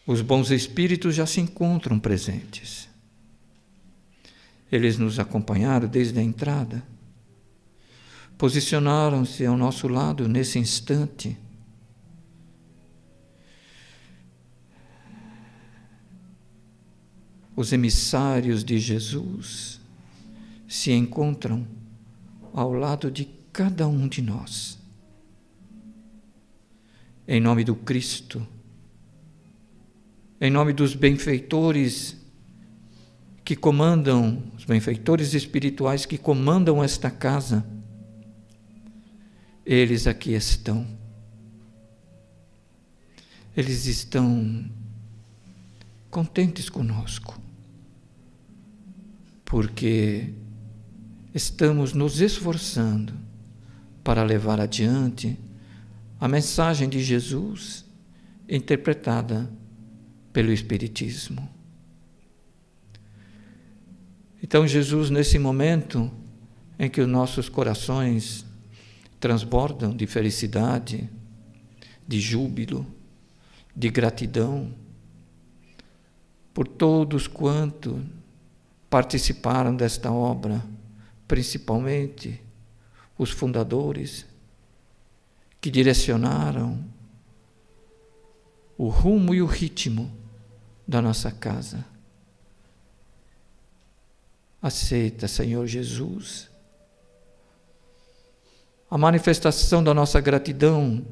Os bons espíritos já se encontram presentes. Eles nos acompanharam desde a entrada. Posicionaram-se ao nosso lado nesse instante. Os emissários de Jesus se encontram ao lado de cada um de nós. Em nome do Cristo, em nome dos benfeitores que comandam, os benfeitores espirituais que comandam esta casa, eles aqui estão. Eles estão contentes conosco, porque estamos nos esforçando para levar adiante a mensagem de Jesus interpretada pelo Espiritismo. Então, Jesus, nesse momento em que os nossos corações transbordam de felicidade, de júbilo, de gratidão, por todos quantos participaram desta obra, principalmente os fundadores, que direcionaram o rumo e o ritmo da nossa casa. Aceita, Senhor Jesus, a manifestação da nossa gratidão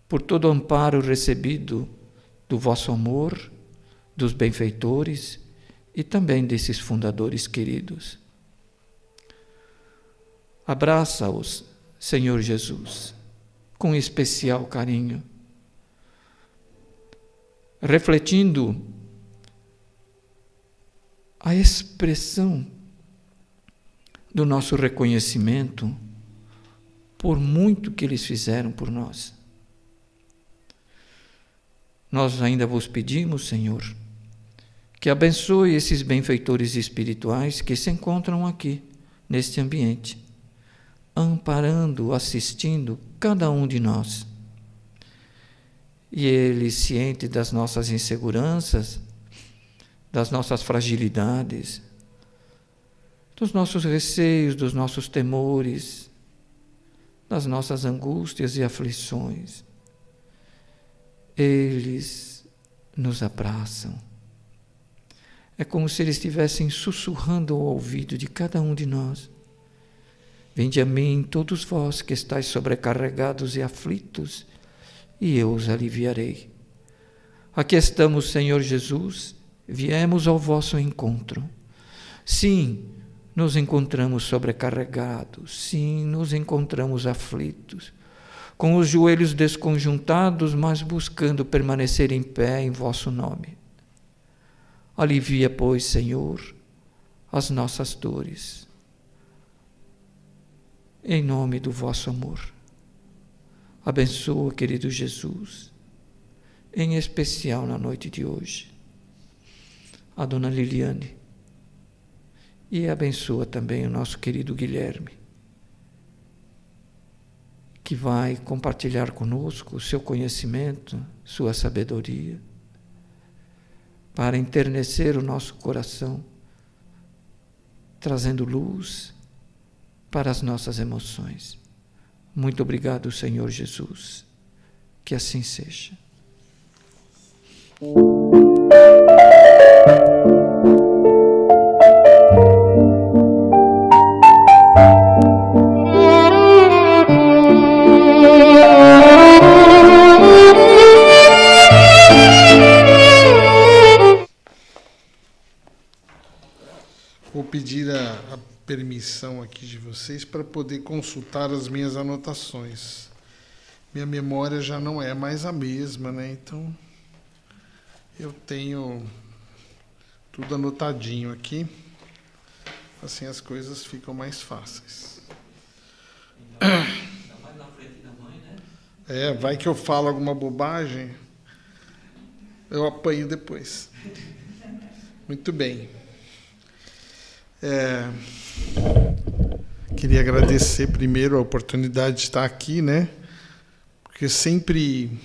por todo o amparo recebido do vosso amor, dos benfeitores e também desses fundadores queridos. Abraça-os, Senhor Jesus, com especial carinho, refletindo a expressão do nosso reconhecimento por muito que eles fizeram por nós. Nós ainda vos pedimos, Senhor, que abençoe esses benfeitores espirituais que se encontram aqui, neste ambiente, amparando, assistindo cada um de nós. E eles, cientes das nossas inseguranças, das nossas fragilidades, dos nossos receios, dos nossos temores, das nossas angústias e aflições, eles nos abraçam. É como se eles estivessem sussurrando ao ouvido de cada um de nós: vinde a mim, todos vós que estáis sobrecarregados e aflitos, e eu os aliviarei. Aqui estamos, Senhor Jesus, viemos ao vosso encontro. Sim, nos encontramos sobrecarregados, sim, nos encontramos aflitos, com os joelhos desconjuntados, mas buscando permanecer em pé em vosso nome. Alivia, pois, Senhor, as nossas dores, em nome do vosso amor. Abençoa, querido Jesus, em especial na noite de hoje, a dona Liliane, e abençoa também o nosso querido Guilherme, que vai compartilhar conosco o seu conhecimento, sua sabedoria, para enternecer o nosso coração, trazendo luz para as nossas emoções. Muito obrigado, Senhor Jesus. Que assim seja. Vou pedir a permissão aqui de vocês para poder consultar as minhas anotações. Minha memória já não é mais a mesma, né? Então, eu tenho tudo anotadinho aqui. Assim as coisas ficam mais fáceis. Ainda mais na frente da mãe, né? Vai que eu falo alguma bobagem, eu apanho depois. Muito bem. Queria agradecer primeiro a oportunidade de estar aqui, né? Porque sempre,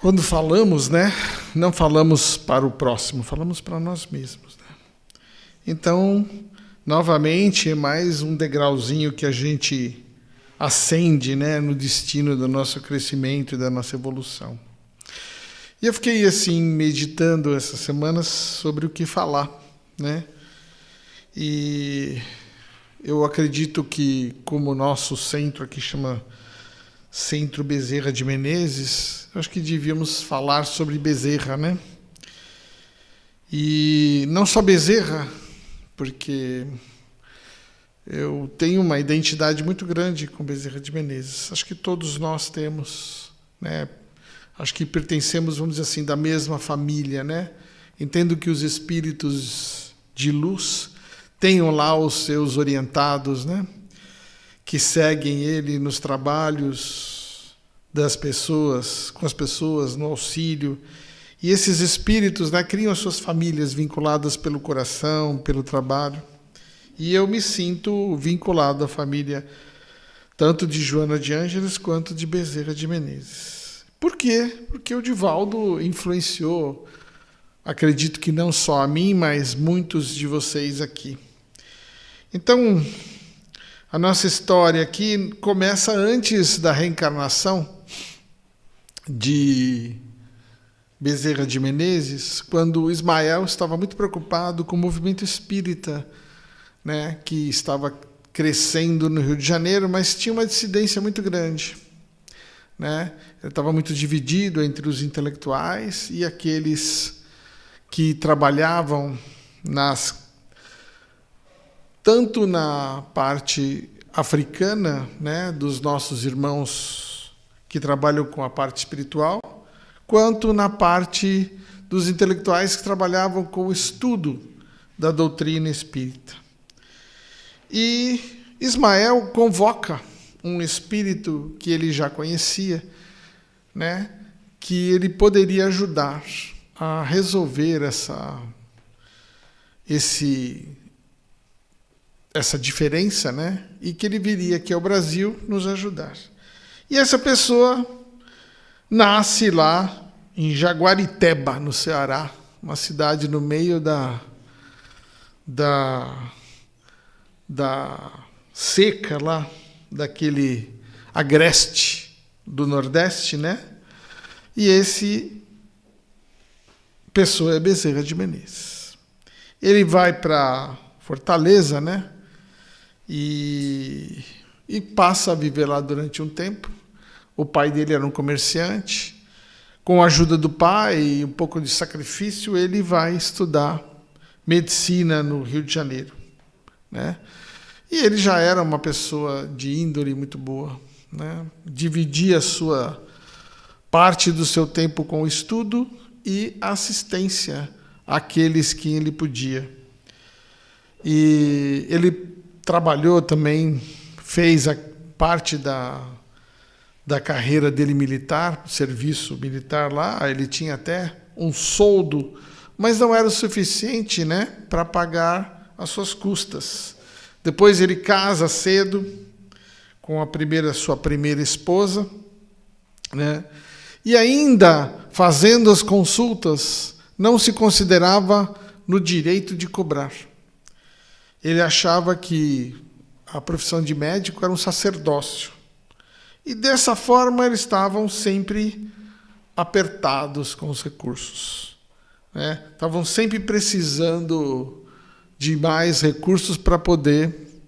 Quando falamos, né, não falamos para o próximo, falamos para nós mesmos, né? Então, novamente, é mais um degrauzinho que a gente ascende, né, no destino do nosso crescimento e da nossa evolução. E eu fiquei assim meditando essas semanas sobre o que falar, né? E eu acredito que, como o nosso centro aqui chama Centro Bezerra de Menezes, acho que devíamos falar sobre Bezerra, né? E não só Bezerra, porque eu tenho uma identidade muito grande com Bezerra de Menezes. Acho que todos nós temos, né? Acho que pertencemos, vamos dizer assim, da mesma família, né? Entendo que os espíritos de luz tenham lá os seus orientados, né? Que seguem ele nos trabalhos das pessoas, com as pessoas, no auxílio. E esses espíritos, né, criam as suas famílias vinculadas pelo coração, pelo trabalho. E eu me sinto vinculado à família tanto de Joana de Ângeles quanto de Bezerra de Menezes. Por quê? Porque o Divaldo influenciou, acredito que não só a mim, mas muitos de vocês aqui. Então, a nossa história aqui começa antes da reencarnação de Bezerra de Menezes, quando Ismael estava muito preocupado com o movimento espírita, né, que estava crescendo no Rio de Janeiro, mas tinha uma dissidência muito grande, né? Ele estava muito dividido entre os intelectuais e aqueles que trabalhavam tanto na parte africana, né, dos nossos irmãos que trabalham com a parte espiritual, quanto na parte dos intelectuais que trabalhavam com o estudo da doutrina espírita. E Ismael convoca um espírito que ele já conhecia, né, que ele poderia ajudar a resolver essa diferença, né, e que ele viria aqui ao Brasil nos ajudar. E essa pessoa nasce lá em Jaguariteba, no Ceará, uma cidade no meio da seca lá, daquele agreste do Nordeste, né? E esse pessoa é Bezerra de Menezes. Ele vai para Fortaleza, né? E passa a viver lá durante um tempo. O pai dele era um comerciante. Com a ajuda do pai e um pouco de sacrifício, ele vai estudar medicina no Rio de Janeiro, né? E ele já era uma pessoa de índole muito boa, né? Dividia a sua parte do seu tempo com o estudo e assistência àqueles que ele podia. E ele trabalhou também, fez a parte da carreira dele militar, serviço militar lá. Ele tinha até um soldo, mas não era o suficiente, né, para pagar as suas custas. Depois ele casa cedo com sua primeira esposa, né? E ainda fazendo as consultas, não se considerava no direito de cobrar. Ele achava que a profissão de médico era um sacerdócio. E dessa forma eles estavam sempre apertados com os recursos, né? Estavam sempre precisando de mais recursos para poder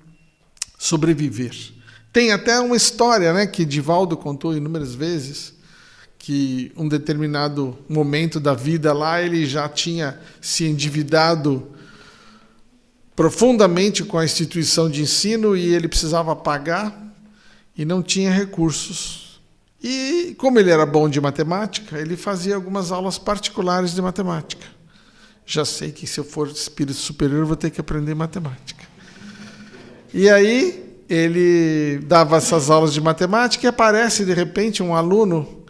sobreviver. Tem até uma história, né, que Divaldo contou inúmeras vezes, que um determinado momento da vida lá ele já tinha se endividado profundamente com a instituição de ensino e ele precisava pagar e não tinha recursos. E como ele era bom de matemática, ele fazia algumas aulas particulares de matemática. Já sei que se eu for espírito superior eu vou ter que aprender matemática. E aí ele dava essas aulas de matemática e aparece de repente um aluno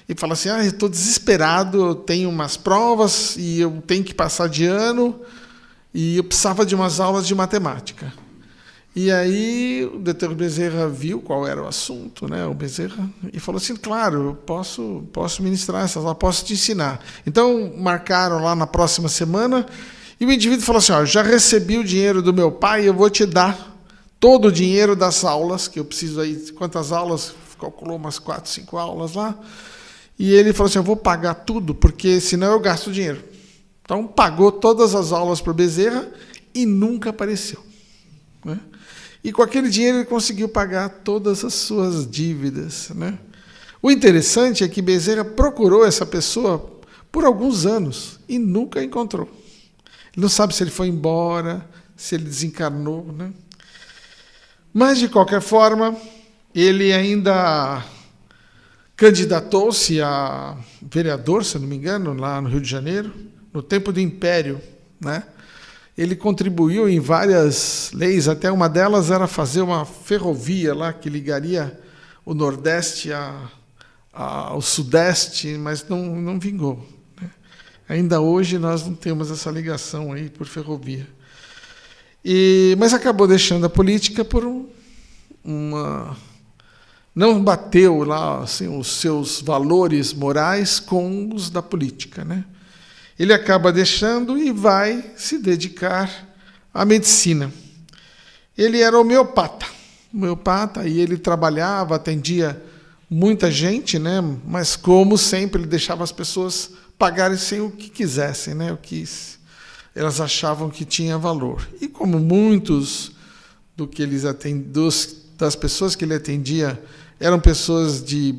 e fala assim: eu estou desesperado, eu tenho umas provas e eu tenho que passar de ano e eu precisava de umas aulas de matemática. E aí o Dr. Bezerra viu qual era o assunto, né, o Bezerra, e falou assim, claro, eu posso ministrar essas aulas, posso te ensinar. Então marcaram lá na próxima semana, e o indivíduo falou assim, já recebi o dinheiro do meu pai, eu vou te dar todo o dinheiro das aulas, que eu preciso aí, quantas aulas, calculou umas 4, 5 aulas lá, e ele falou assim, eu vou pagar tudo, porque senão eu gasto dinheiro. Então pagou todas as aulas para o Bezerra e nunca apareceu, né? E com aquele dinheiro ele conseguiu pagar todas as suas dívidas, né? O interessante é que Bezerra procurou essa pessoa por alguns anos e nunca encontrou. Ele não sabe se ele foi embora, se ele desencarnou, né? Mas, de qualquer forma, ele ainda candidatou-se a vereador, se não me engano, lá no Rio de Janeiro, no tempo do Império, né? Ele contribuiu em várias leis, até uma delas era fazer uma ferrovia lá que ligaria o Nordeste ao Sudeste, mas não vingou, né? Ainda hoje nós não temos essa ligação aí por ferrovia. Mas acabou deixando a política por não bateu lá assim, os seus valores morais com os da política, né? Ele acaba deixando e vai se dedicar à medicina. Ele era homeopata, e ele trabalhava, atendia muita gente, né? Mas, como sempre, ele deixava as pessoas pagarem sem o que quisessem, né? O que elas achavam que tinha valor. E como muitos das pessoas que ele atendia eram pessoas de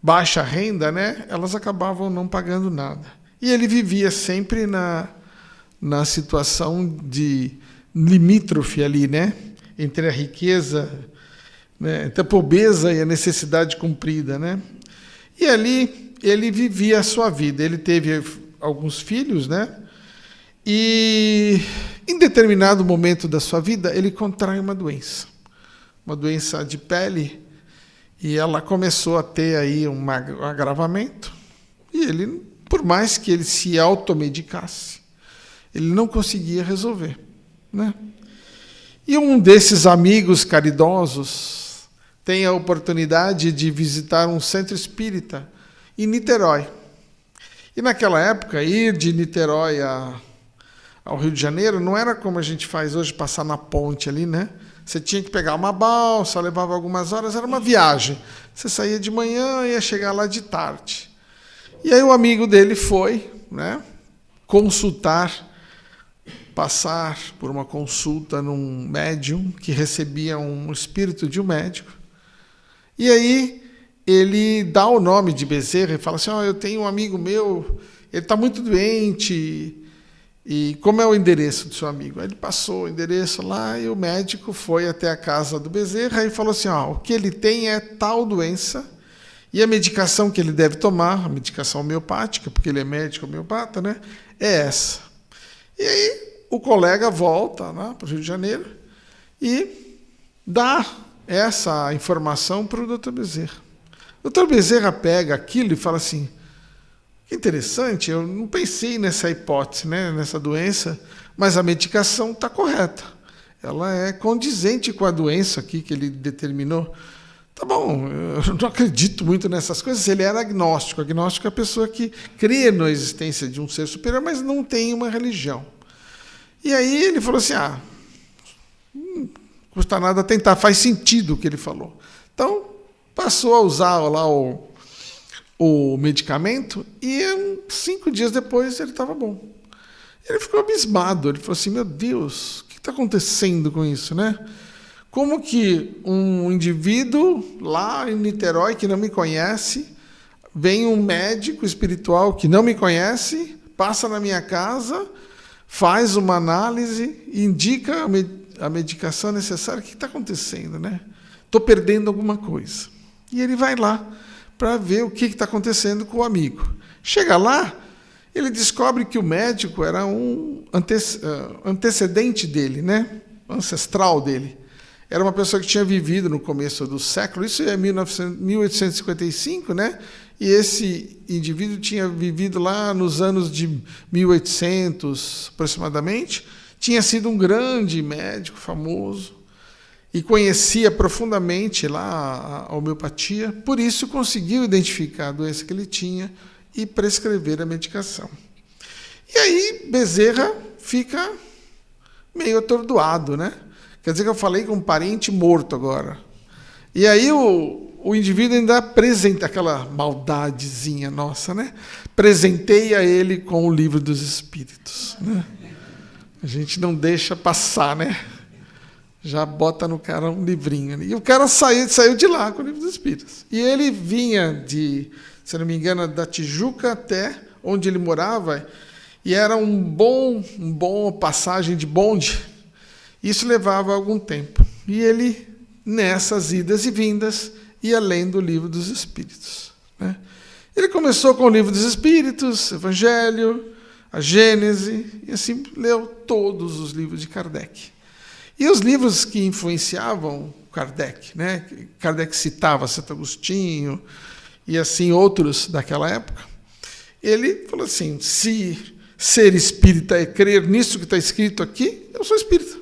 baixa renda, né? Elas acabavam não pagando nada. E ele vivia sempre na situação de limítrofe ali, né? Entre a riqueza, né? Entre a pobreza e a necessidade cumprida, né? E ali ele vivia a sua vida. Ele teve alguns filhos, né? E em determinado momento da sua vida, ele contrai uma doença de pele, e ela começou a ter aí um agravamento, e ele, por mais que ele se automedicasse, ele não conseguia resolver, né? E um desses amigos caridosos tem a oportunidade de visitar um centro espírita em Niterói. E naquela época, ir de Niterói ao Rio de Janeiro não era como a gente faz hoje, passar na ponte ali, né? Você tinha que pegar uma balsa, levava algumas horas, era uma viagem. Você saía de manhã e ia chegar lá de tarde. E aí o amigo dele foi, né, passar por uma consulta num médium que recebia um espírito de um médico. E aí ele dá o nome de Bezerra e fala assim, eu tenho um amigo meu, ele está muito doente, e como é o endereço do seu amigo? Aí ele passou o endereço lá e o médico foi até a casa do Bezerra e falou assim, o que ele tem é tal doença, e a medicação que ele deve tomar, a medicação homeopática, porque ele é médico homeopata, né, é essa. E aí o colega volta, né, para o Rio de Janeiro e dá essa informação para o Dr. Bezerra. O Dr. Bezerra pega aquilo e fala assim, que interessante, eu não pensei nessa hipótese, né, nessa doença, mas a medicação está correta. Ela é condizente com a doença aqui que ele determinou. Tá bom, eu não acredito muito nessas coisas. Ele era agnóstico. Agnóstico é a pessoa que crê na existência de um ser superior, mas não tem uma religião. E aí ele falou assim, não custa nada tentar, faz sentido o que ele falou. Então, passou a usar lá o medicamento e 5 dias depois ele estava bom. Ele ficou abismado, ele falou assim, meu Deus, o que está acontecendo com isso, né? Como que um indivíduo lá em Niterói que não me conhece, vem um médico espiritual que não me conhece, passa na minha casa, faz uma análise, indica a medicação necessária, o que está acontecendo, né? Estou perdendo alguma coisa. E ele vai lá para ver o que está acontecendo com o amigo. Chega lá, ele descobre que o médico era um antecedente dele, né? Ancestral dele. Era uma pessoa que tinha vivido no começo do século, isso é 1855, né? E esse indivíduo tinha vivido lá nos anos de 1800, aproximadamente. Tinha sido um grande médico, famoso. e conhecia profundamente lá a homeopatia, por isso conseguiu identificar a doença que ele tinha e prescrever a medicação. E aí Bezerra fica meio atordoado, né? Quer dizer que eu falei com um parente morto agora. E aí o indivíduo ainda apresenta aquela maldadezinha nossa, né? Presenteia ele com o Livro dos Espíritos, né? A gente não deixa passar, né? Já bota no cara um livrinho. E o cara saiu de lá com o Livro dos Espíritos. E ele vinha de, se não me engano, da Tijuca até onde ele morava, e era um bom passagem de bonde. Isso levava algum tempo. E ele, nessas idas e vindas, ia lendo o Livro dos Espíritos, né? Ele começou com o Livro dos Espíritos, Evangelho, a Gênese, e assim leu todos os livros de Kardec. E os livros que influenciavam Kardec, né? Kardec citava Santo Agostinho e assim outros daquela época. Ele falou assim: se ser espírita é crer nisso que está escrito aqui, eu sou espírita,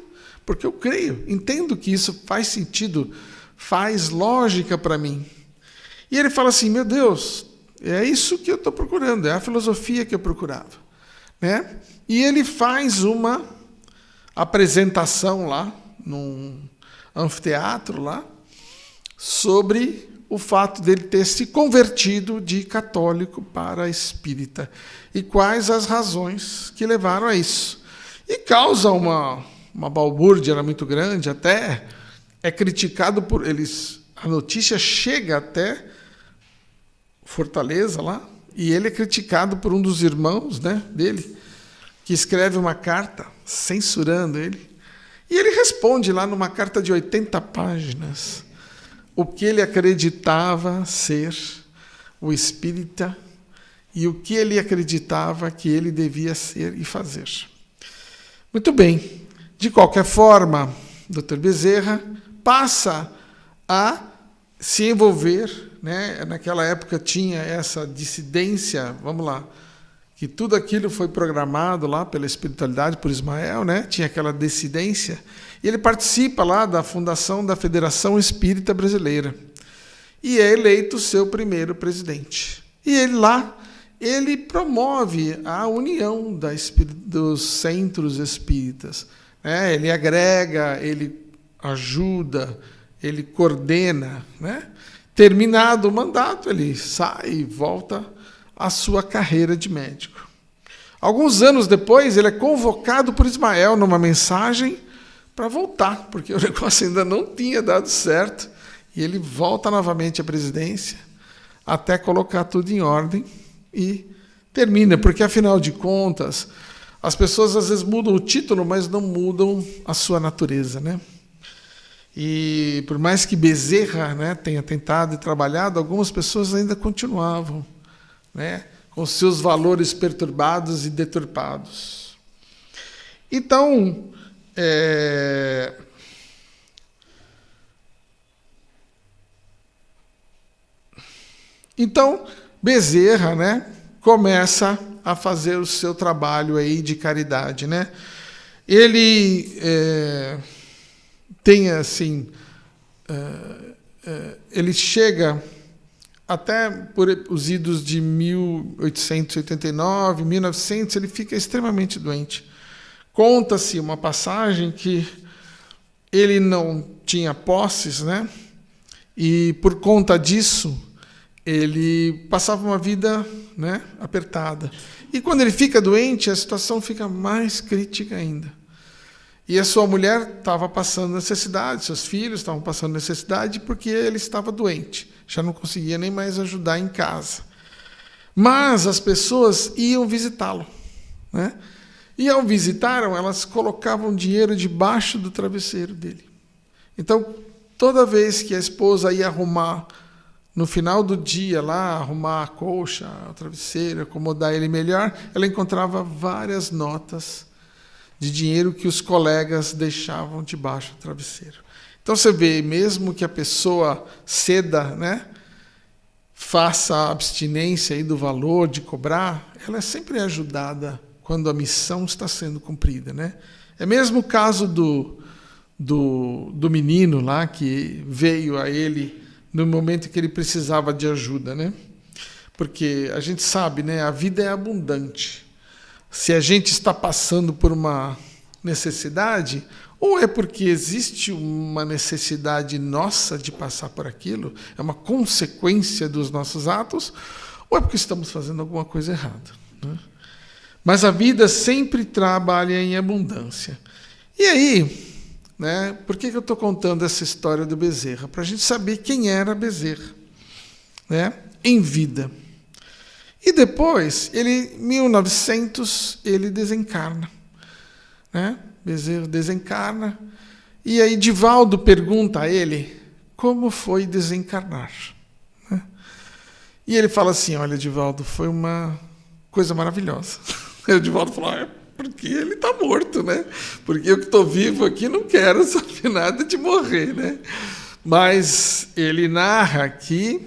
porque eu creio, entendo que isso faz sentido, faz lógica para mim. E ele fala assim: meu Deus, é isso que eu estou procurando, é a filosofia que eu procurava, né? E ele faz uma apresentação lá, num anfiteatro lá, sobre o fato dele ter se convertido de católico para espírita e quais as razões que levaram a isso. E causa uma balbúrdia muito grande, até é criticado por eles. A notícia chega até Fortaleza lá, e ele é criticado por um dos irmãos, né, dele, que escreve uma carta censurando ele. E ele responde lá numa carta de 80 páginas o que ele acreditava ser o espírita e o que ele acreditava que ele devia ser e fazer. Muito bem. De qualquer forma, Dr. Bezerra passa a se envolver, né? Naquela época tinha essa dissidência, vamos lá, que tudo aquilo foi programado lá pela espiritualidade, por Ismael, né? Tinha aquela dissidência, e ele participa lá da fundação da Federação Espírita Brasileira, e é eleito seu primeiro presidente. E ele promove a união dos centros espíritas, né? Ele agrega, ele ajuda, ele coordena, né? Terminado o mandato, ele sai e volta à sua carreira de médico. Alguns anos depois, ele é convocado por Ismael numa mensagem para voltar, porque o negócio ainda não tinha dado certo, e ele volta novamente à presidência até colocar tudo em ordem e termina, porque afinal de contas, as pessoas às vezes mudam o título, mas não mudam a sua natureza, né? E por mais que Bezerra, né, tenha tentado e trabalhado, algumas pessoas ainda continuavam, né, com seus valores perturbados e deturpados. Então, Bezerra, né, começa a fazer o seu trabalho aí de caridade, né? Ele tem assim, ele chega até por os idos de 1889, 1900, ele fica extremamente doente. Conta-se uma passagem que ele não tinha posses, né? E por conta disso ele passava uma vida, né, apertada. E quando ele fica doente, a situação fica mais crítica ainda. E a sua mulher estava passando necessidade, seus filhos estavam passando necessidade porque ele estava doente. Já não conseguia nem mais ajudar em casa. Mas as pessoas iam visitá-lo, né? E ao visitaram, elas colocavam dinheiro debaixo do travesseiro dele. Então, toda vez que a esposa ia arrumar, no final do dia lá, arrumar a colcha, o travesseiro, acomodar ele melhor, ela encontrava várias notas de dinheiro que os colegas deixavam debaixo do travesseiro. Então você vê, mesmo que a pessoa ceda, né, faça a abstinência aí do valor de cobrar, ela é sempre ajudada quando a missão está sendo cumprida, né? É mesmo o caso do menino lá que veio a ele no momento que ele precisava de ajuda, né? Porque a gente sabe, né? A vida é abundante. Se a gente está passando por uma necessidade, ou é porque existe uma necessidade nossa de passar por aquilo, é uma consequência dos nossos atos, ou é porque estamos fazendo alguma coisa errada, né? Mas a vida sempre trabalha em abundância. E aí, né, por que eu estou contando essa história do Bezerra? Para a gente saber quem era Bezerra, né, em vida. E depois, em 1900, ele desencarna, né? Bezerra desencarna, e aí Divaldo pergunta a ele como foi desencarnar, né? E ele fala assim, olha, Divaldo, foi uma coisa maravilhosa. E o Divaldo falou, porque ele está morto, né? Porque eu que estou vivo aqui não quero saber nada de morrer, né? Mas ele narra que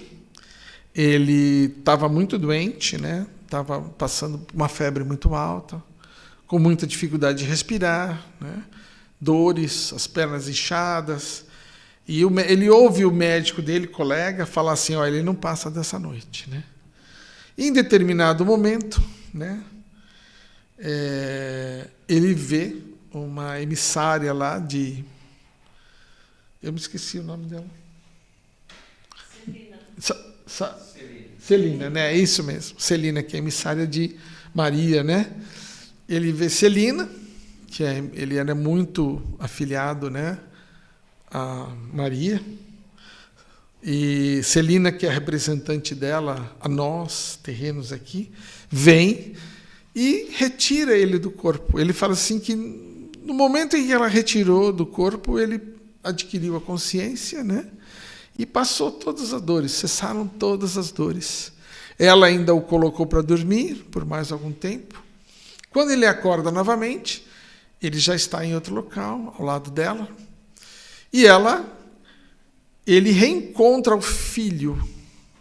ele estava muito doente, né? Estava passando uma febre muito alta, com muita dificuldade de respirar, né? Dores, as pernas inchadas. E ele ouve o médico dele, colega, falar assim, ó, ele não passa dessa noite, né? Em determinado momento, né, ele vê uma emissária lá de... Eu me esqueci o nome dela. Celina, né? É isso mesmo. Celina, que é emissária de Maria, né? Ele vê Celina, que ele era muito afiliado, né, a Maria. E Celina, que é a representante dela, a nós, terrenos aqui, vem e retira ele do corpo. Ele fala assim que no momento em que ela retirou do corpo, ele adquiriu a consciência, né? E passou todas as dores, cessaram todas as dores. Ela ainda o colocou para dormir por mais algum tempo. Quando ele acorda novamente, ele já está em outro local, ao lado dela. E ele reencontra o filho,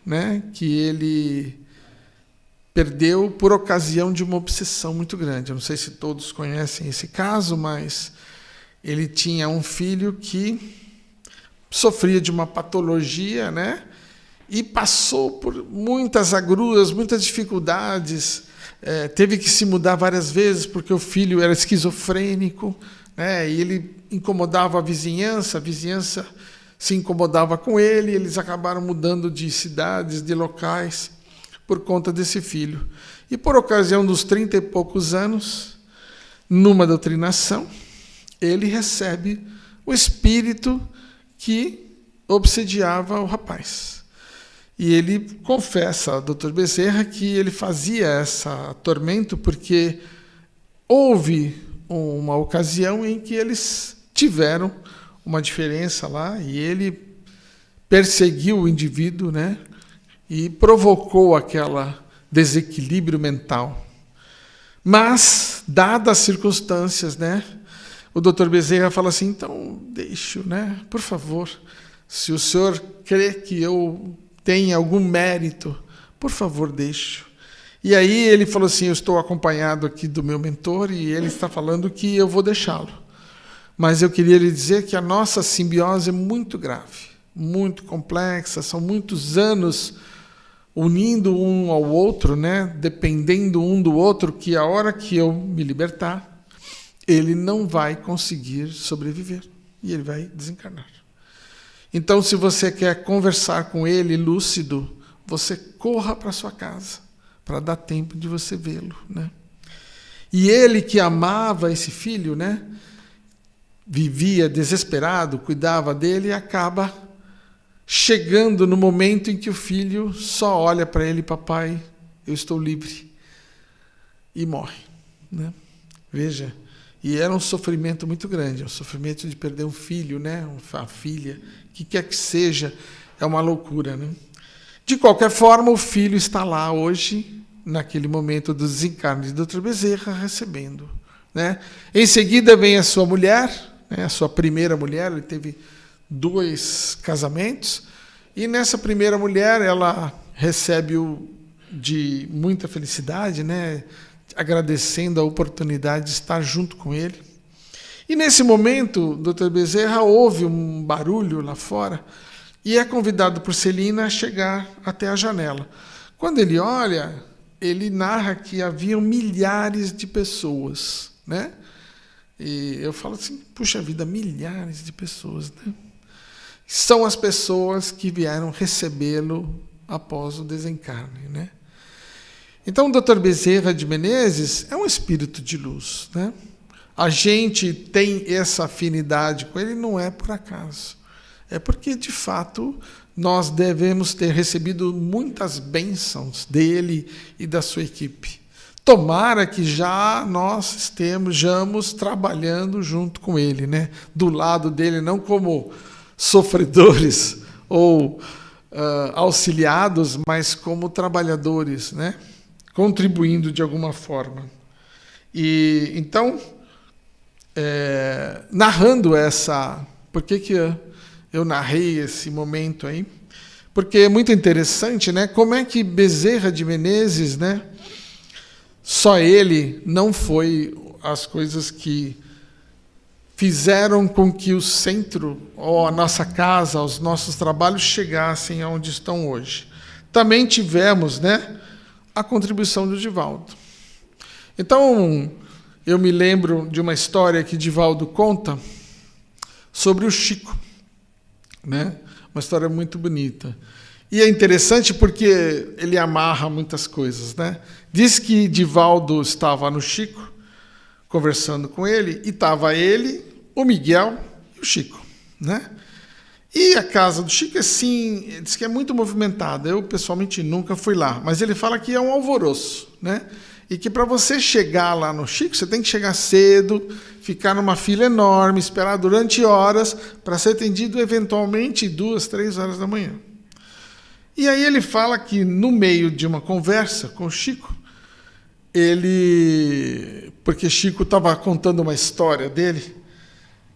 né, que ele perdeu por ocasião de uma obsessão muito grande. Eu não sei se todos conhecem esse caso, mas ele tinha um filho que sofria de uma patologia, né? E passou por muitas agruras, muitas dificuldades, teve que se mudar várias vezes porque o filho era esquizofrênico, né? E ele incomodava a vizinhança se incomodava com ele, eles acabaram mudando de cidades, de locais, por conta desse filho. E por ocasião dos 30 e poucos anos, numa doutrinação, ele recebe o espírito que obsediava o rapaz. E ele confessa ao Dr. Bezerra que ele fazia esse tormento porque houve uma ocasião em que eles tiveram uma diferença lá e ele perseguiu o indivíduo, né, e provocou aquele desequilíbrio mental. Mas, dadas as circunstâncias, né, o Dr. Bezerra fala assim, então, deixe-o, né? Por favor, se o senhor crê que eu tenha algum mérito, por favor, deixe-o. E aí ele falou assim, eu estou acompanhado aqui do meu mentor e ele está falando que eu vou deixá-lo. Mas eu queria lhe dizer que a nossa simbiose é muito grave, muito complexa, são muitos anos unindo um ao outro, né? Dependendo um do outro, que a hora que eu me libertar, ele não vai conseguir sobreviver e ele vai desencarnar. Então, se você quer conversar com ele lúcido, você corra para sua casa, para dar tempo de você vê-lo, né? E ele que amava esse filho, né, vivia desesperado, cuidava dele e acaba chegando no momento em que o filho só olha para ele, papai, eu estou livre, e morre, né? Veja. E era um sofrimento muito grande, um sofrimento de perder um filho, né? Uma filha, o que quer que seja, é uma loucura, né? De qualquer forma, o filho está lá hoje, naquele momento do desencarne de Dr. Bezerra, recebendo, né? Em seguida vem a sua mulher, né? A sua primeira mulher, ele teve 2 casamentos, e nessa primeira mulher ela recebe-o de muita felicidade, né? Agradecendo a oportunidade de estar junto com ele. E nesse momento, o Dr. Bezerra ouve um barulho lá fora e é convidado por Celina a chegar até a janela. Quando ele olha, ele narra que haviam milhares de pessoas, né? E eu falo assim, puxa vida, milhares de pessoas, né? São as pessoas que vieram recebê-lo após o desencarne, né? Então, o Dr. Bezerra de Menezes é um espírito de luz, né? A gente tem essa afinidade com ele, não é por acaso. É porque, de fato, nós devemos ter recebido muitas bênçãos dele e da sua equipe. Tomara que já nós estejamos trabalhando junto com ele, né? Do lado dele, não como sofredores ou auxiliados, mas como trabalhadores, né? Contribuindo de alguma forma. E então, narrando essa... Por que eu narrei esse momento aí? Porque é muito interessante, né? Como é que Bezerra de Menezes, né? Só ele não foi as coisas que fizeram com que o centro, ou a nossa casa, os nossos trabalhos chegassem aonde estão hoje. Também tivemos, né, a contribuição do Divaldo. Então, eu me lembro de uma história que Divaldo conta sobre o Chico, né? Uma história muito bonita. E é interessante porque ele amarra muitas coisas, né? Diz que Divaldo estava no Chico, conversando com ele, e estava ele, o Miguel e o Chico, né? E a casa do Chico, assim, diz que é muito movimentada. Eu, pessoalmente, nunca fui lá, mas ele fala que é um alvoroço, né? E que para você chegar lá no Chico, você tem que chegar cedo, ficar numa fila enorme, esperar durante horas, para ser atendido eventualmente 2, 3 horas da manhã. E aí ele fala que no meio de uma conversa com o Chico, porque Chico estava contando uma história dele,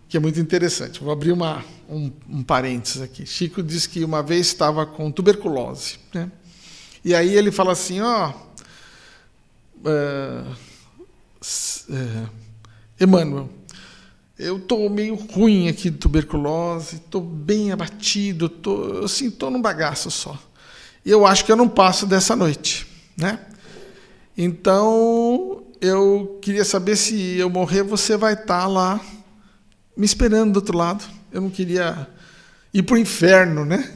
que é muito interessante. Vou abrir um parênteses aqui. Chico diz que uma vez estava com tuberculose, né? E aí ele fala assim, Emmanuel, eu estou meio ruim aqui de tuberculose, estou bem abatido, estou num bagaço só. E eu acho que eu não passo dessa noite, né? Então, eu queria saber se eu morrer, você vai estar lá me esperando do outro lado. Eu não queria ir para o inferno, né?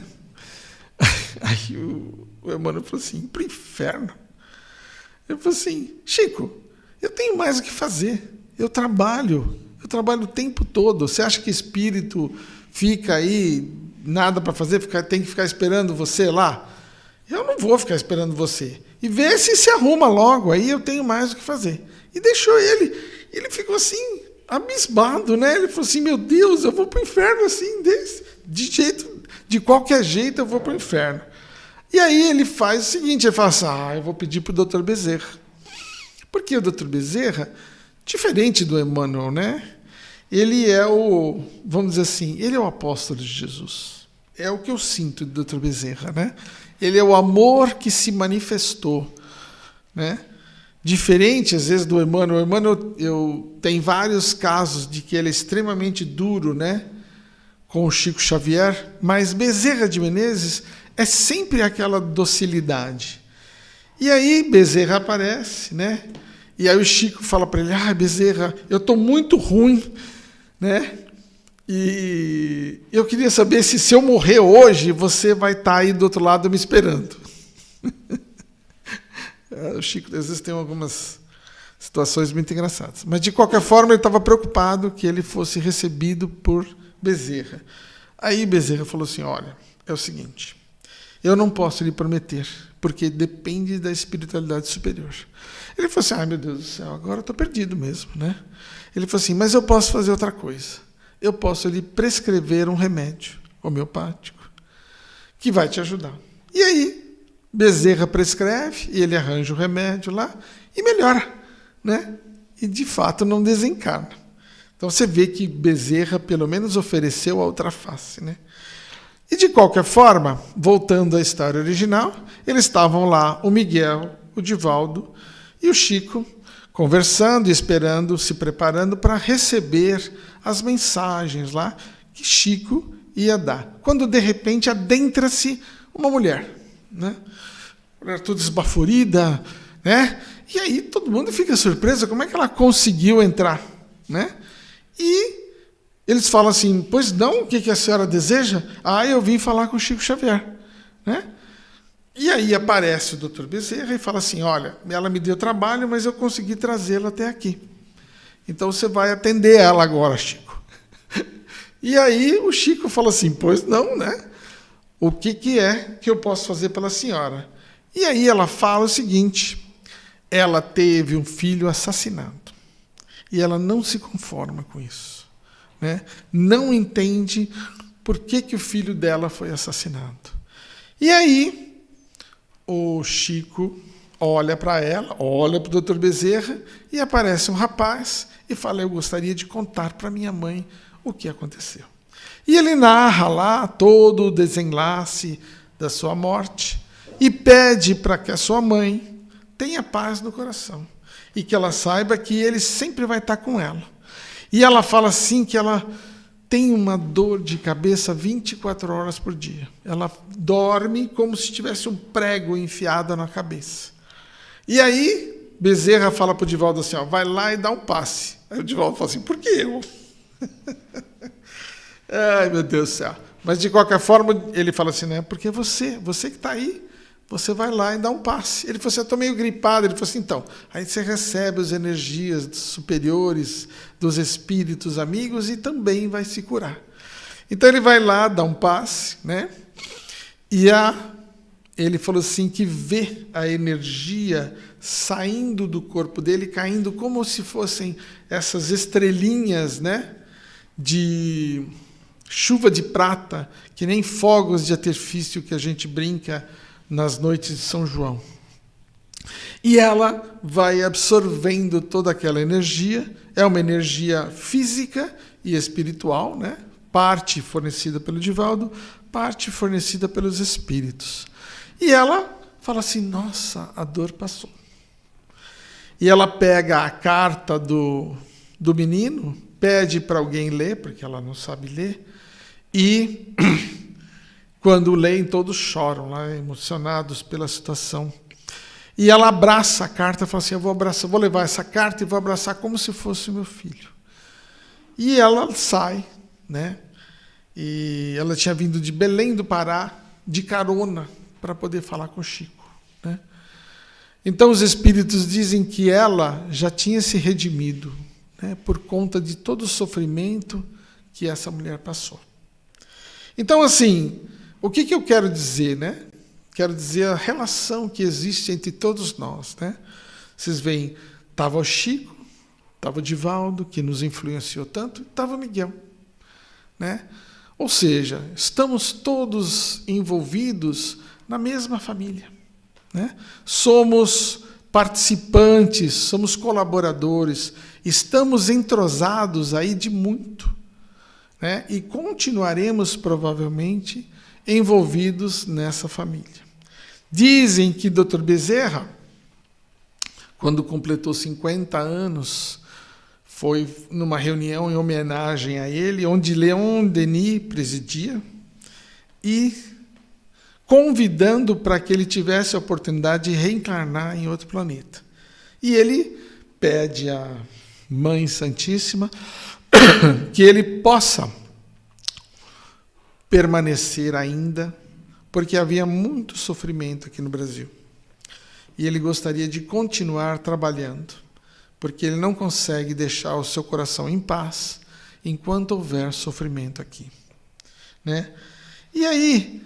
Aí o Emmanuel falou assim, para o inferno? Eu falei assim, Chico, eu tenho mais o que fazer. Eu trabalho o tempo todo. Você acha que espírito fica aí, nada para fazer, tem que ficar esperando você lá? Eu não vou ficar esperando você. E vê se arruma logo, aí eu tenho mais o que fazer. E deixou ele. Ficou assim, abismado, né? Ele falou assim, meu Deus, eu vou para o inferno assim, de qualquer jeito eu vou para o inferno. E aí ele faz o seguinte, ele fala assim, eu vou pedir para o Dr. Bezerra. Porque o Dr. Bezerra, diferente do Emmanuel, né? Ele é vamos dizer assim, ele é o apóstolo de Jesus. É o que eu sinto do Dr. Bezerra, né? Ele é o amor que se manifestou, né? Diferente, às vezes, do Emmanuel. O Emmanuel, tem vários casos de que ele é extremamente duro, né? Com o Chico Xavier, mas Bezerra de Menezes é sempre aquela docilidade. E aí Bezerra aparece, né? E aí o Chico fala para ele, Bezerra, eu estou muito ruim, né? E eu queria saber se eu morrer hoje, você vai estar aí do outro lado me esperando. O Chico, às vezes, tem algumas situações muito engraçadas. Mas, de qualquer forma, ele estava preocupado que ele fosse recebido por Bezerra. Aí Bezerra falou assim, olha, é o seguinte, eu não posso lhe prometer, porque depende da espiritualidade superior. Ele falou assim, meu Deus do céu, agora eu estou perdido mesmo, né? Ele falou assim, mas eu posso fazer outra coisa. Eu posso lhe prescrever um remédio homeopático que vai te ajudar. E aí, Bezerra prescreve, e ele arranja o remédio lá e melhora, né? E, de fato, não desencarna. Então, você vê que Bezerra, pelo menos, ofereceu a outra face, né? E, de qualquer forma, voltando à história original, eles estavam lá, o Miguel, o Divaldo e o Chico, conversando, esperando, se preparando para receber as mensagens lá que Chico ia dar. Quando, de repente, adentra-se uma mulher, né? Mulher toda esbaforida, né? E aí todo mundo fica surpreso, como é que ela conseguiu entrar, né? E eles falam assim, pois não, o que a senhora deseja? Ah, eu vim falar com o Chico Xavier, né? E aí aparece o Dr. Bezerra e fala assim, olha, ela me deu trabalho, mas eu consegui trazê-la até aqui. Então você vai atender ela agora, Chico. E aí o Chico fala assim, pois não, né? O que é que eu posso fazer pela senhora? E aí ela fala o seguinte, ela teve um filho assassinado. E ela não se conforma com isso, né? Não entende por que o filho dela foi assassinado. E aí o Chico olha para ela, olha para o Dr. Bezerra e aparece um rapaz e fala, eu gostaria de contar para minha mãe o que aconteceu. E ele narra lá todo o desenlace da sua morte e pede para que a sua mãe tenha paz no coração e que ela saiba que ele sempre vai estar com ela. E ela fala assim que ela tem uma dor de cabeça 24 horas por dia. Ela dorme como se tivesse um prego enfiado na cabeça. E aí, Bezerra fala para o Divaldo assim, ó, vai lá e dá um passe. Aí o Divaldo fala assim, por que eu? Ai, meu Deus do céu. Mas, de qualquer forma, ele fala assim, né, porque você que está aí, você vai lá e dá um passe. Ele falou assim, eu estou meio gripado. Ele falou assim, então, aí você recebe as energias superiores dos espíritos amigos e também vai se curar. Então ele vai lá, dá um passe, né? E ele falou assim que vê a energia saindo do corpo dele, caindo como se fossem essas estrelinhas, né? De chuva de prata, que nem fogos de artifício que a gente brinca nas noites de São João. E ela vai absorvendo toda aquela energia, é uma energia física e espiritual, né? Parte fornecida pelo Divaldo, parte fornecida pelos espíritos. E ela fala assim, nossa, a dor passou. E ela pega a carta do menino, pede para alguém ler, porque ela não sabe ler, e quando leem, todos choram, lá, emocionados pela situação. E ela abraça a carta, fala assim, eu vou levar essa carta e vou abraçar como se fosse o meu filho. E ela sai, né? E ela tinha vindo de Belém do Pará, de carona, para poder falar com o Chico, né? Então os espíritos dizem que ela já tinha se redimido, né, por conta de todo o sofrimento que essa mulher passou. Então, assim, o que eu quero dizer, né? Quero dizer a relação que existe entre todos nós, né? Vocês veem, estava o Chico, estava o Divaldo, que nos influenciou tanto, e estava o Miguel, né? Ou seja, estamos todos envolvidos na mesma família, né? Somos participantes, somos colaboradores, estamos entrosados aí de muito, né? E continuaremos provavelmente envolvidos nessa família. Dizem que Dr. Bezerra, quando completou 50 anos, foi numa reunião em homenagem a ele, onde Leon Denis presidia, e convidando para que ele tivesse a oportunidade de reencarnar em outro planeta. E ele pede à Mãe Santíssima que ele possa permanecer ainda, porque havia muito sofrimento aqui no Brasil. E ele gostaria de continuar trabalhando, porque ele não consegue deixar o seu coração em paz enquanto houver sofrimento aqui, né? E aí,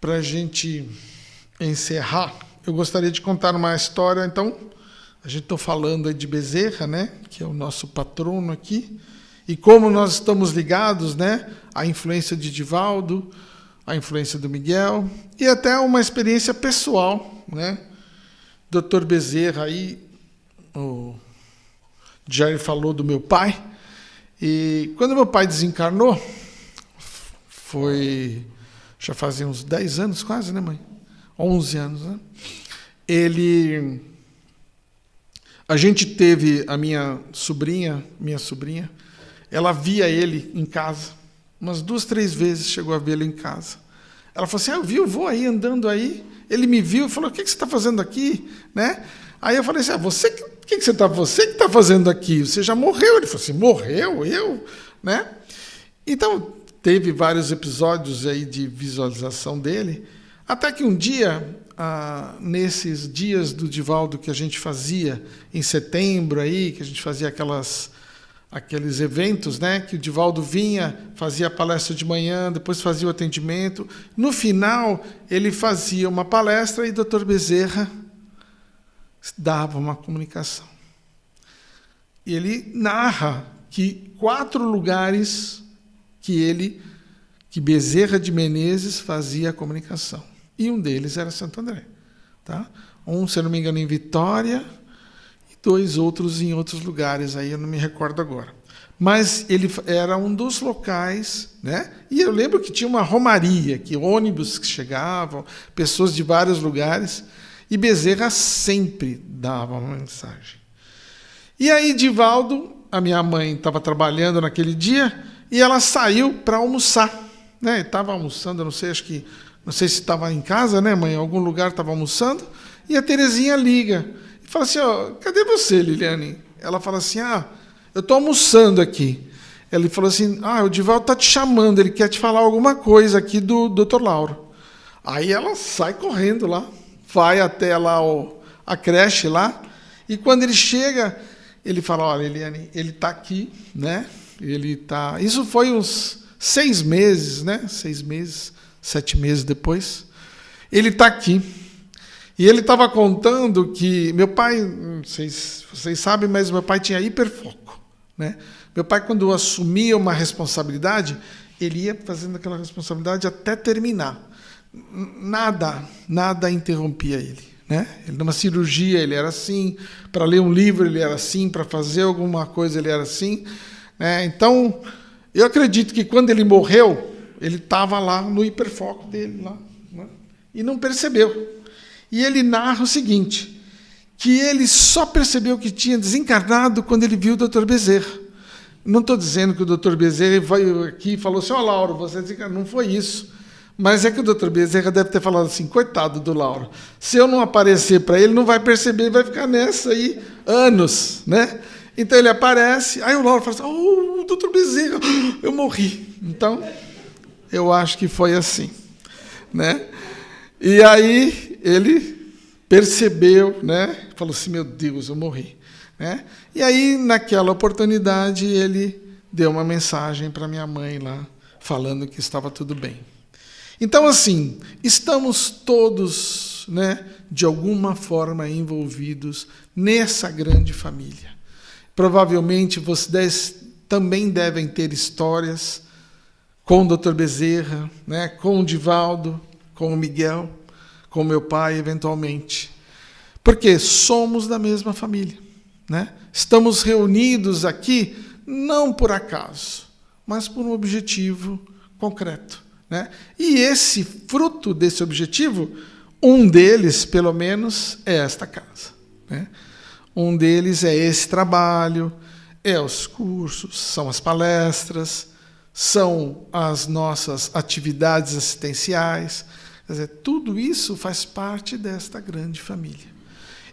para a gente encerrar, eu gostaria de contar uma história. Então, a gente está falando aí de Bezerra, né, que é o nosso patrono aqui, e como nós estamos ligados, né, à influência de Divaldo, à influência do Miguel, e até uma experiência pessoal, né? Dr. Bezerra aí, o Jair falou do meu pai, e quando meu pai desencarnou, já fazia uns 10 anos quase, né, mãe? 11 anos, né? Ele A gente teve a minha sobrinha, ela via ele em casa. Umas 2, 3 vezes chegou a vê-lo em casa. Ela falou assim, eu vi o vô aí andando aí. Ele me viu e falou, o que você está fazendo aqui? Né? Aí eu falei assim, você que está fazendo aqui? Você já morreu. Ele falou assim, morreu? Eu? Né? Então, teve vários episódios aí de visualização dele, até que um dia, nesses dias do Divaldo que a gente fazia em setembro, aí, que a gente fazia aqueles eventos, né, que o Divaldo vinha, fazia a palestra de manhã, depois fazia o atendimento. No final, ele fazia uma palestra e o Dr. Bezerra dava uma comunicação. E ele narra que 4 lugares que Bezerra de Menezes fazia a comunicação. E um deles era Santo André. Tá? Um, se eu não me engano, em Vitória, e 2 outros em outros lugares, aí eu não me recordo agora. Mas ele era um dos locais, né? E eu lembro que tinha uma romaria, que ônibus que chegavam, pessoas de vários lugares, e Bezerra sempre dava uma mensagem. E aí, Divaldo, a minha mãe estava trabalhando naquele dia, e ela saiu para almoçar. Né? Estava almoçando, não sei se estava em casa, né, mãe? Em algum lugar estava almoçando, e a Terezinha liga e fala assim, cadê você, Liliane? Ela fala assim, eu estou almoçando aqui. Ele falou assim, o Divaldo está te chamando, ele quer te falar alguma coisa aqui do Dr. Lauro. Aí ela sai correndo lá, vai até lá a creche lá, e quando ele chega, ele fala, olha, Liliane, ele está aqui, né? Isso foi uns 6 meses, né? 6 meses, 7 meses depois. Ele está aqui. E ele estava contando que meu pai, não sei se vocês sabem, mas meu pai tinha hiperfoco. Né? Meu pai, quando assumia uma responsabilidade, ele ia fazendo aquela responsabilidade até terminar. Nada interrompia ele. Né? Ele, numa cirurgia, ele era assim. Para ler um livro, ele era assim. Para fazer alguma coisa, ele era assim. Né? Então, eu acredito que quando ele morreu, ele estava lá no hiperfoco dele, lá, né? E não percebeu. E ele narra o seguinte, que ele só percebeu que tinha desencarnado quando ele viu o Dr. Bezerra. Não estou dizendo que o Dr. Bezerra veio aqui e falou assim, Lauro, você desencarnou. Não foi isso. Mas é que o Dr. Bezerra deve ter falado assim, coitado do Lauro, se eu não aparecer para ele, não vai perceber, vai ficar nessa aí anos, né? Então ele aparece, aí o Lauro fala assim, Dr. Bezerra, eu morri. Então, eu acho que foi assim, né? E aí ele percebeu, né? Falou assim, meu Deus, eu morri. Né? E aí, naquela oportunidade, ele deu uma mensagem para minha mãe lá, falando que estava tudo bem. Então, assim, estamos todos, né, de alguma forma envolvidos nessa grande família. Provavelmente vocês também devem ter histórias com o Dr. Bezerra, né, com o Divaldo, com o Miguel, com o meu pai, eventualmente. Porque somos da mesma família. Né? Estamos reunidos aqui não por acaso, mas por um objetivo concreto. Né? E esse fruto desse objetivo, um deles, pelo menos, é esta casa. Né? Um deles é esse trabalho, é os cursos, são as palestras, são as nossas atividades assistenciais. Quer dizer, tudo isso faz parte desta grande família,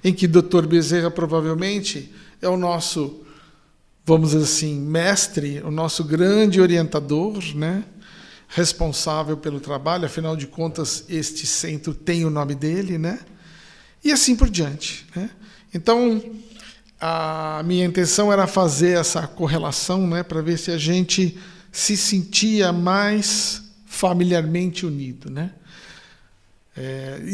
em que Dr. Bezerra provavelmente é o nosso, vamos dizer assim, mestre, o nosso grande orientador, né? Responsável pelo trabalho, afinal de contas, este centro tem o nome dele, né? E assim por diante. Né? Então, a minha intenção era fazer essa correlação, né, para ver se a gente se sentia mais familiarmente unido, né?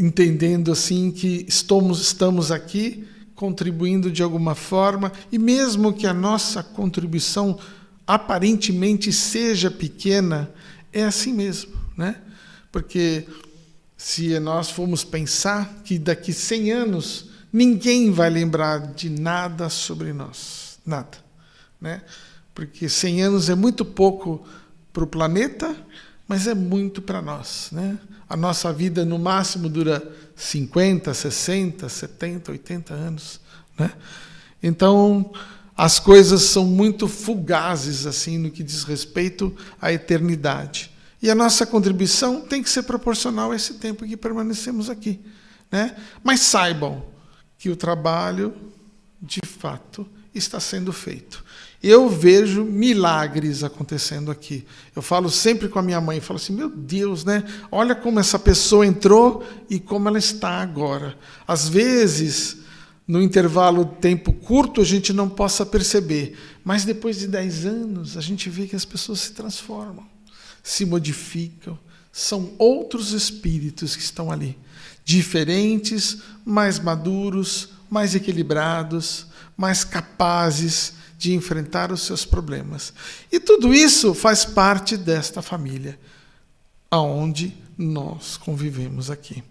Entendendo assim que estamos aqui contribuindo de alguma forma, e mesmo que a nossa contribuição aparentemente seja pequena, é assim mesmo, né? Porque se nós formos pensar que daqui 100 anos ninguém vai lembrar de nada sobre nós, nada, né? Porque 100 anos é muito pouco para o planeta, mas é muito para nós, né? A nossa vida, no máximo, dura 50, 60, 70, 80 anos. Né? Então, as coisas são muito fugazes assim no que diz respeito à eternidade. E a nossa contribuição tem que ser proporcional a esse tempo que permanecemos aqui, né? Mas saibam que o trabalho, de fato, está sendo feito. Eu vejo milagres acontecendo aqui. Eu falo sempre com a minha mãe, falo assim, meu Deus, né? Olha como essa pessoa entrou e como ela está agora. Às vezes, no intervalo de tempo curto, a gente não possa perceber, mas depois de 10 anos, a gente vê que as pessoas se transformam, se modificam, são outros espíritos que estão ali, diferentes, mais maduros, mais equilibrados, mais capazes de enfrentar os seus problemas. E tudo isso faz parte desta família, aonde nós convivemos aqui.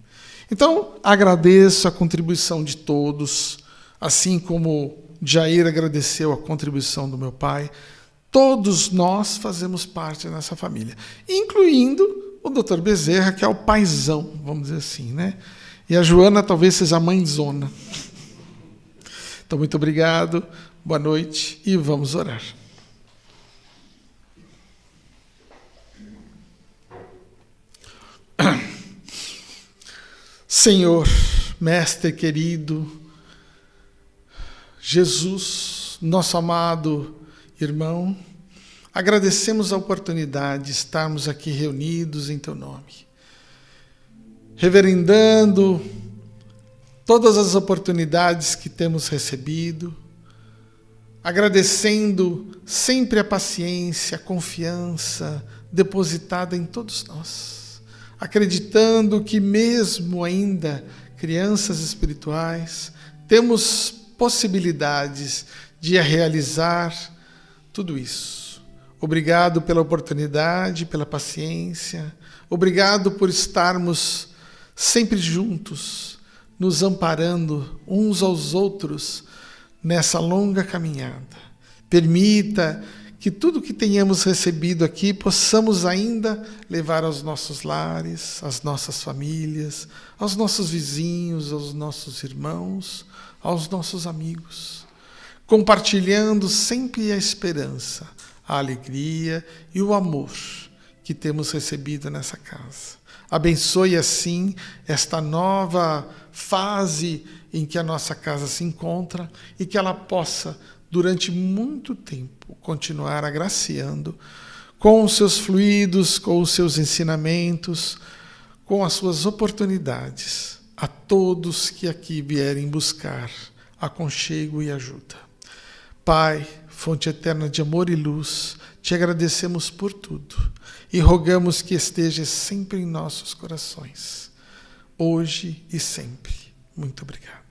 Então, agradeço a contribuição de todos, assim como Jair agradeceu a contribuição do meu pai. Todos nós fazemos parte dessa família, incluindo o Dr. Bezerra, que é o paizão, vamos dizer assim, né? E a Joana talvez seja a mãezona. Então, muito obrigado, boa noite e vamos orar. Senhor, Mestre querido, Jesus, nosso amado irmão, agradecemos a oportunidade de estarmos aqui reunidos em Teu nome, reverendando todas as oportunidades que temos recebido, agradecendo sempre a paciência, a confiança depositada em todos nós, acreditando que mesmo ainda crianças espirituais, temos possibilidades de realizar tudo isso. Obrigado pela oportunidade, pela paciência, obrigado por estarmos sempre juntos, nos amparando uns aos outros nessa longa caminhada. Permita que tudo que tenhamos recebido aqui possamos ainda levar aos nossos lares, às nossas famílias, aos nossos vizinhos, aos nossos irmãos, aos nossos amigos, compartilhando sempre a esperança, a alegria e o amor que temos recebido nessa casa. Abençoe assim esta nova fase em que a nossa casa se encontra e que ela possa, durante muito tempo, continuar agraciando com os seus fluidos, com os seus ensinamentos, com as suas oportunidades a todos que aqui vierem buscar aconchego e ajuda. Pai, fonte eterna de amor e luz, te agradecemos por tudo e rogamos que esteja sempre em nossos corações, hoje e sempre. Muito obrigado.